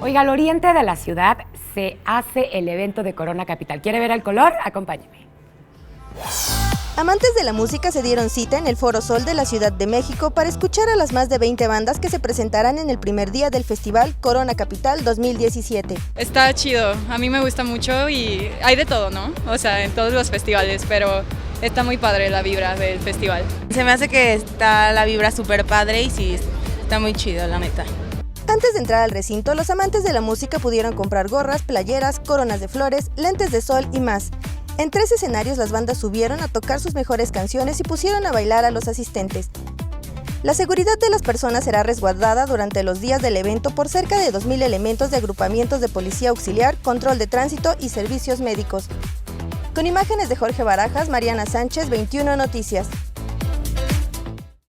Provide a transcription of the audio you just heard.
Oiga, al oriente de la ciudad se hace el evento de Corona Capital. ¿Quiere ver el color? Acompáñeme. Amantes de la música se dieron cita en el Foro Sol de la Ciudad de México para escuchar a las más de 20 bandas que se presentarán en el primer día del festival Corona Capital 2017. Está chido, a mí me gusta mucho y hay de todo, ¿no? O sea, en todos los festivales, pero está muy padre la vibra del festival. Se me hace que está la vibra súper padre y sí, está muy chido, la neta. Antes de entrar al recinto, los amantes de la música pudieron comprar gorras, playeras, coronas de flores, lentes de sol y más. En 3 escenarios las bandas subieron a tocar sus mejores canciones y pusieron a bailar a los asistentes. La seguridad de las personas será resguardada durante los días del evento por cerca de 2,000 elementos de agrupamientos de policía auxiliar, control de tránsito y servicios médicos. Con imágenes de Jorge Barajas, Mariana Sánchez, 21 Noticias.